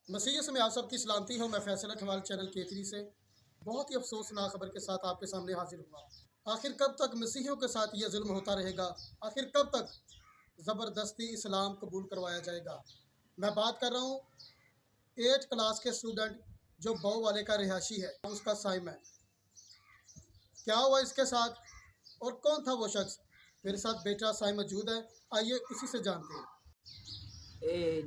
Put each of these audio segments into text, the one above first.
मसीह में आप सबकी सलामती हो। मैं फैसल अठवाल चैनल केतरी से बहुत ही अफसोसनाक खबर के साथ आपके सामने हाजिर हुआ। आखिर कब तक मसीहियों के साथ यह जुल्म होता रहेगा? आखिर कब तक ज़बरदस्ती इस्लाम कबूल करवाया जाएगा? मैं बात कर रहा हूँ 8 क्लास के स्टूडेंट जो बऊ वाले का रिहायशी है, उसका साइम है। क्या हुआ इसके साथ और कौन था वो शख्स? मेरे साथ बेटा साइम मौजूद है, आइए उसी से जानते हैं।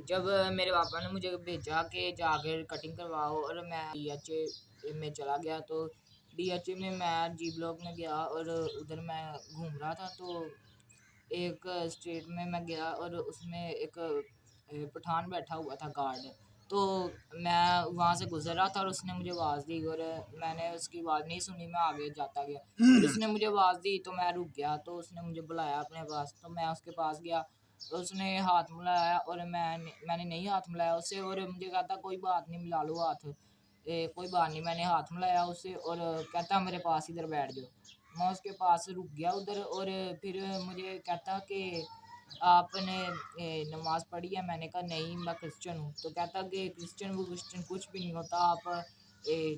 जब मेरे पापा ने मुझे भेजा कि जाकर कटिंग करवाओ और मैं डीएचए में चला गया, तो डीएचए में मैं जी ब्लॉक में गया और उधर मैं घूम रहा था। तो एक स्ट्रीट में मैं गया और उसमें एक पठान बैठा हुआ था, गार्ड। तो मैं वहाँ से गुजर रहा था और उसने मुझे आवाज़ दी और मैंने उसकी आवाज़ नहीं सुनी, मैं आगे जाता गया। फिर उसने मुझे आवाज़ दी तो मैं रुक गया, तो उसने मुझे बुलाया अपने पास, तो मैं उसके पास गया। तो उसने हाथ मिलाया और मैंने नहीं हाथ मिलाया उससे, और मुझे कहता कोई बात नहीं, मिला लो हाथ। कोई बात नहीं, मैंने हाथ मिलाया उससे और कहता मेरे पास इधर बैठ जाओ। मैं उसके पास रुक गया उधर, और फिर मुझे कहता कि आपने नमाज़ पढ़ी है? मैंने कहा नहीं, मैं क्रिश्चियन हूँ। तो कहता कि क्रिश्चियन वो क्रिश्चियन कुछ भी नहीं होता, आप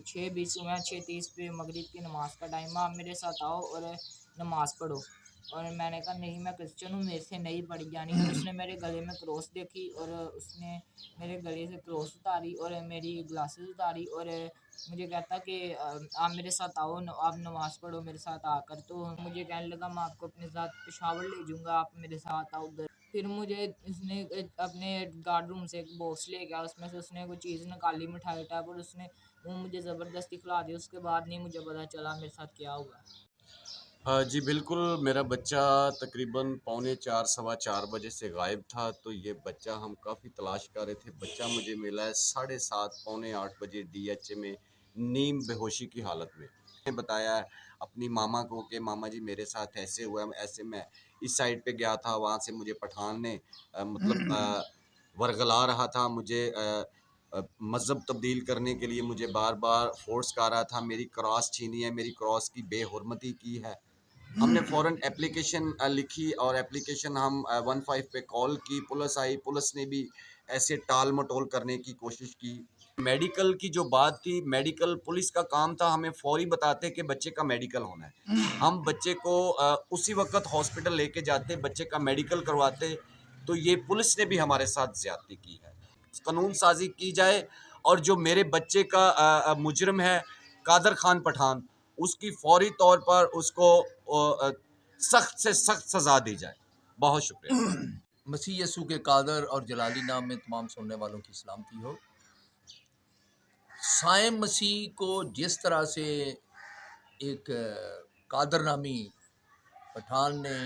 6:20 सुबह 6:30 पे मगरिब की नमाज़ का टाइम, आप मेरे साथ आओ और नमाज़ पढ़ो। और मैंने कहा नहीं, मैं क्रिश्चियन हूँ, मेरे से नहीं पढ़ी जानी। उसने मेरे गले में क्रॉस देखी और उसने मेरे गले से क्रॉस उतारी और मेरी ग्लासेस उतारी, और मुझे कहता कि आप मेरे साथ आओ, आप नमाज़ पढ़ो मेरे साथ आकर। तो मुझे कहने लगा मैं आपको अपने साथ पेशावर ले जाऊँगा, आप मेरे साथ आओ उधर। फिर मुझे उसने अपने गार्ड रूम से एक बॉक्स ले गया, उसमें से उसने कोई चीज़ निकाली, मिठाई टाइप, और उसने वो मुझे ज़बरदस्ती खिला दी। उसके बाद नहीं मुझे पता चला मेरे साथ क्या हुआ। जी बिल्कुल, मेरा बच्चा तकरीबन पौने 4 सवा 4 बजे से गायब था। तो ये बच्चा हम काफ़ी तलाश कर रहे थे। बच्चा मुझे मिला है 7:30 पौने 8 बजे डीएचए में नीम बेहोशी की हालत में। मैंने बताया अपनी मामा को कि मामा जी मेरे साथ ऐसे हुआ, ऐसे मैं इस साइड पे गया था, वहाँ से मुझे पठान ने वर्गला रहा था, मुझे मज़हब तब्दील करने के लिए मुझे बार बार फोर्स कर रहा था, मेरी क्रॉस छीनी है, मेरी क्रॉस की बेहुरमती की है। हमने फ़ौरन एप्लीकेशन लिखी और एप्लीकेशन हम 15 पे कॉल की, पुलिस आई, पुलिस ने भी ऐसे टाल मटोल करने की कोशिश की। मेडिकल की जो बात थी, मेडिकल पुलिस का काम था, हमें फौरी बताते कि बच्चे का मेडिकल होना है। हम बच्चे को उसी वक्त हॉस्पिटल लेके जाते, बच्चे का मेडिकल करवाते। तो ये पुलिस ने भी हमारे साथ ज़्यादती की है। कानून साजी की जाए और जो मेरे बच्चे का मुजरिम है कादर खान पठान, उसकी फौरी तौर पर उसको सख्त से सख्त सज़ा दी जाए। बहुत शुक्रिया। मसीह यसू के कादर और जलाली नाम में तमाम सुनने वालों की सलामती हो। साइम मसीह को जिस तरह से एक कादर नामी पठान ने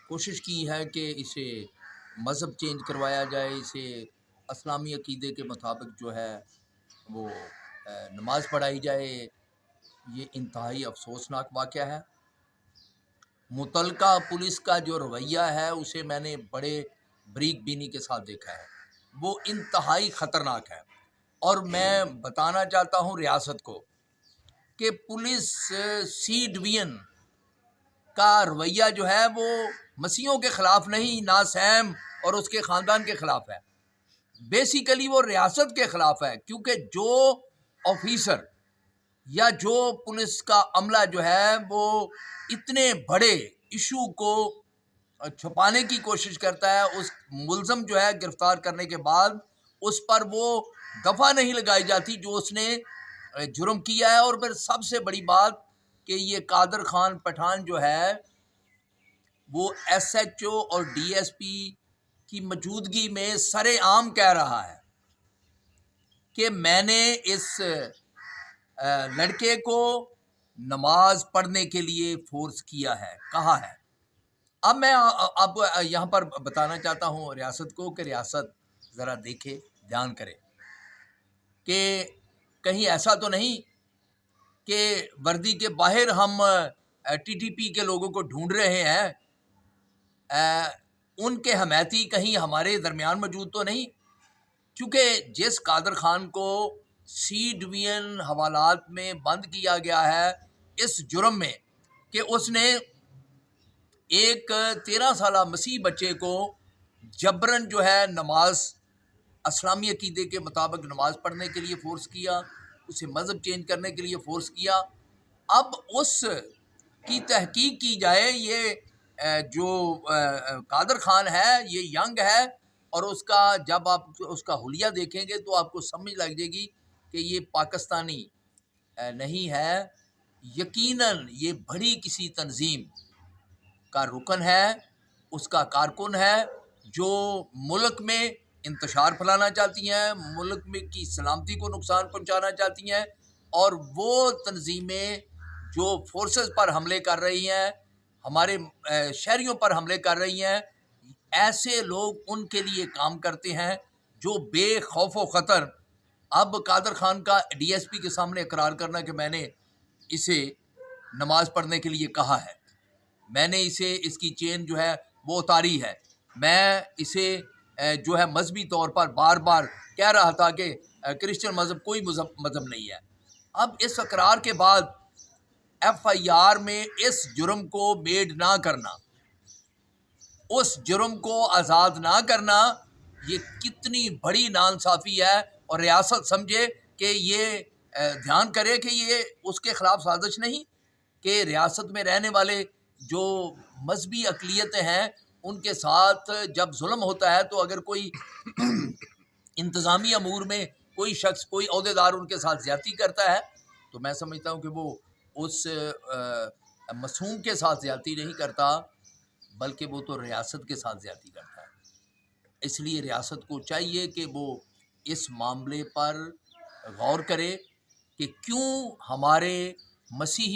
कोशिश की है कि इसे मज़हब चेंज करवाया जाए, इसे इस्लामी अकीदे के मुताबिक जो है वो नमाज़ पढ़ाई जाए, ये इंतहाई अफसोसनाक वाक़या है। मुतलका पुलिस का जो रवैया है उसे मैंने बड़े बरीक बीनी के साथ देखा है, वो इंतहाई ख़तरनाक है। और मैं बताना चाहता हूँ रियासत को कि पुलिस सी डिवीज़न का रवैया जो है वो मसीहों के ख़िलाफ़ नहीं, ना सैम और उसके ख़ानदान के ख़िलाफ़ है, बेसिकली वो रियासत के ख़िलाफ़ है। क्योंकि जो ऑफिसर या जो पुलिस का अमला जो है वो इतने बड़े इशू को छुपाने की कोशिश करता है, उस मुलज़म जो है गिरफ्तार करने के बाद उस पर वो दफ़ा नहीं लगाई जाती जो उसने जुर्म किया है। और फिर सबसे बड़ी बात कि ये कादर खान पठान जो है वो एसएचओ और डीएसपी की मौजूदगी में सरेआम कह रहा है कि मैंने इस लड़के को नमाज पढ़ने के लिए फोर्स किया है, कहा है। अब मैं अब यहाँ पर बताना चाहता हूँ रियासत को कि रियासत ज़रा देखे, ध्यान करे कि कहीं ऐसा तो नहीं कि वर्दी के बाहर हम टीटीपी के लोगों को ढूंढ रहे हैं, उनके हमायती कहीं हमारे दरमियान मौजूद तो नहीं। क्योंकि जिस कादर खान को सी डिवीज़न हवालात में बंद किया गया है इस जुर्म में कि उसने एक 13 साला मसीह बच्चे को जबरन जो है नमाज اسلامی عقیدے کے مطابق نماز پڑھنے کے لیے فورس کیا، اسے مذہب چینج کرنے کے لیے فورس کیا۔ اب اس کی تحقیق کی جائے، یہ جو قادر خان ہے یہ ینگ ہے، اور اس کا جب آپ اس کا حلیہ دیکھیں گے تو آپ کو سمجھ لگ جائے گی کہ یہ پاکستانی نہیں ہے، یقیناً یہ بڑی کسی تنظیم کا رکن ہے، اس کا کارکن ہے، جو ملک میں انتشار پھیلانا چاہتی ہیں، ملک میں کی سلامتی کو نقصان پہنچانا چاہتی ہیں، اور وہ تنظیمیں جو فورسز پر حملے کر رہی ہیں، ہمارے شہریوں پر حملے کر رہی ہیں، ایسے لوگ ان کے لیے کام کرتے ہیں جو بے خوف و خطر۔ اب قادر خان کا ڈی ایس پی کے سامنے اقرار کرنا کہ میں نے اسے نماز پڑھنے کے لیے کہا ہے، میں نے اسے اس کی چین جو ہے وہ اتاری ہے، میں اسے جو ہے مذہبی طور پر بار بار کہہ رہا تھا کہ کرسچن مذہب کوئی مذہب نہیں ہے۔ اب اس اقرار کے بعد ایف آئی آر میں اس جرم کو میڈ نہ کرنا، اس جرم کو آزاد نہ کرنا، یہ کتنی بڑی ناانصافی ہے، اور ریاست سمجھے کہ یہ دھیان کرے کہ یہ اس کے خلاف سازش نہیں، کہ ریاست میں رہنے والے جو مذہبی اقلیتیں ہیں ان کے ساتھ جب ظلم ہوتا ہے تو اگر کوئی انتظامی امور میں کوئی شخص کوئی عہدیدار ان کے ساتھ زیادتی کرتا ہے تو میں سمجھتا ہوں کہ وہ اس معصوم کے ساتھ زیادتی نہیں کرتا، بلکہ وہ تو ریاست کے ساتھ زیادتی کرتا ہے۔ اس لیے ریاست کو چاہیے کہ وہ اس معاملے پر غور کرے کہ کیوں ہمارے مسیحی